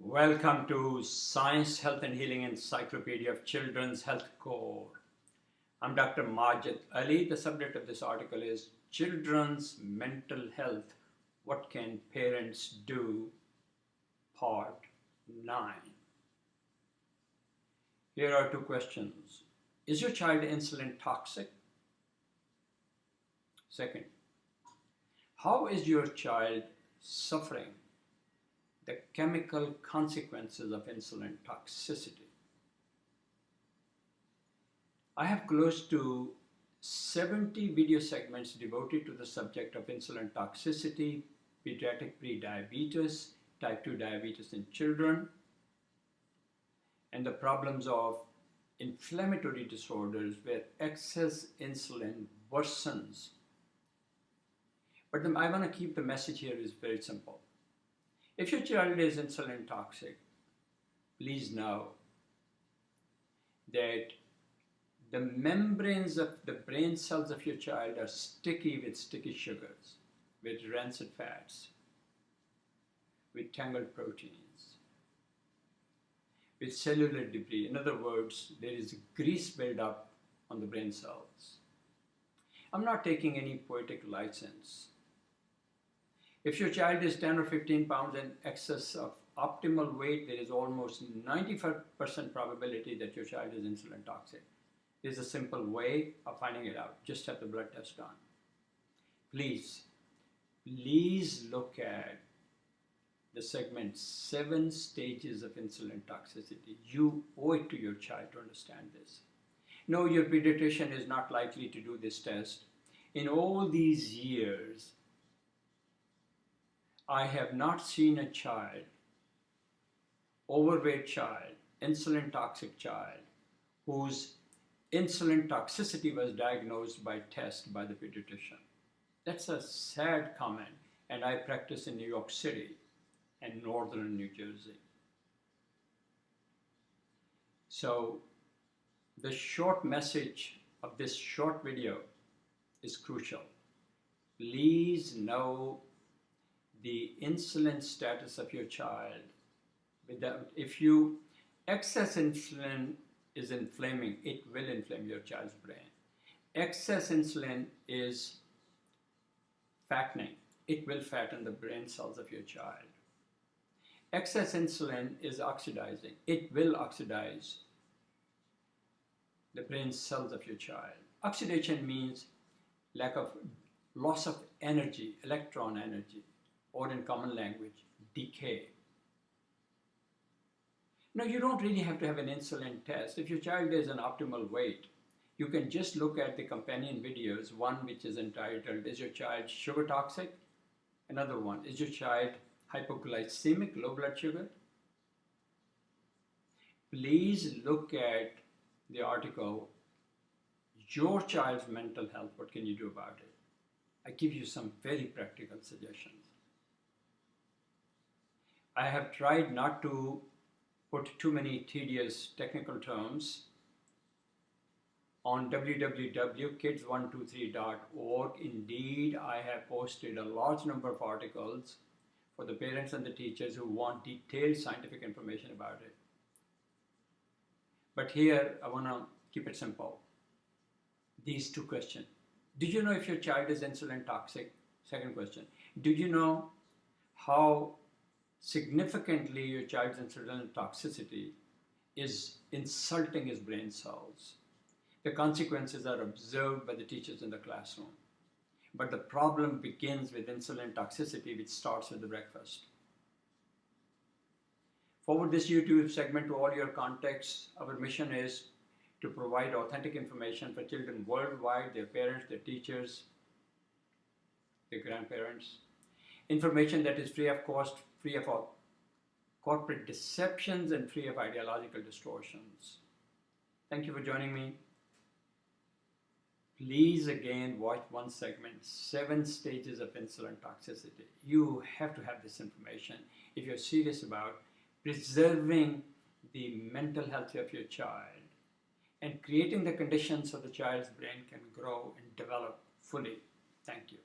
Welcome to Science, Health and Healing Encyclopedia of Children's Health Core. I'm Dr. Majid Ali. The subject of this article is Children's Mental Health, What Can Parents Do? Part 9. Here are two questions. Is your child insulin toxic? Second, how is your child suffering the chemical consequences of insulin toxicity? I have close to 70 video segments devoted to the subject of insulin toxicity, pediatric prediabetes, type 2 diabetes in children, and the problems of inflammatory disorders where excess insulin worsens. But I want to keep the message here is very simple. If your child is insulin toxic, please know that the membranes of the brain cells of your child are sticky with sticky sugars, with rancid fats, with tangled proteins, with cellular debris. In other words, there is grease buildup on the brain cells. I'm not taking any poetic license. If your child is 10 or 15 pounds in excess of optimal weight, there is almost 95% probability that your child is insulin toxic. There's a simple way of finding it out. Just have the blood test done. Please look at the segment 7 stages of insulin toxicity. You owe it to your child to understand this. No, your pediatrician is not likely to do this test. In all these years, I have not seen a child, overweight child, insulin toxic child, whose insulin toxicity was diagnosed by test by the pediatrician. That's a sad comment, and I practice in New York City and northern New Jersey. So the short message of this short video is crucial. Please know the insulin status of your child. If you excess insulin is inflaming, it will inflame your child's brain. Excess insulin is fattening. It will fatten the brain cells of your child. Excess insulin is oxidizing. It will oxidize the brain cells of your child. Oxidation means loss of energy, electron energy, or in common language, decay. Now, you don't really have to have an insulin test. If your child is an optimal weight, you can just look at the companion videos, one which is entitled, Is Your Child Sugar Toxic? Another one, Is Your Child Hypoglycemic, Low Blood Sugar? Please look at the article, Your Child's Mental Health, What Can You Do About It? I give you some very practical suggestions. I have tried not to put too many tedious technical terms. On www.kids123.org, indeed, I have posted a large number of articles for the parents and the teachers who want detailed scientific information about it. But here, I want to keep it simple. These two questions. Did you know if your child is insulin toxic? Second question. Did you know how significantly your child's insulin toxicity is insulting his brain cells? The consequences are observed by the teachers in the classroom. But the problem begins with insulin toxicity, which starts with the breakfast. Forward this YouTube segment to all your contacts. Our mission is to provide authentic information for children worldwide, their parents, their teachers, their grandparents. Information that is free of cost, free of corporate deceptions, and free of ideological distortions. Thank you for joining me. Please again watch one segment, 7 stages of insulin toxicity. You have to have this information if you're serious about preserving the mental health of your child and creating the conditions so the child's brain can grow and develop fully. Thank you.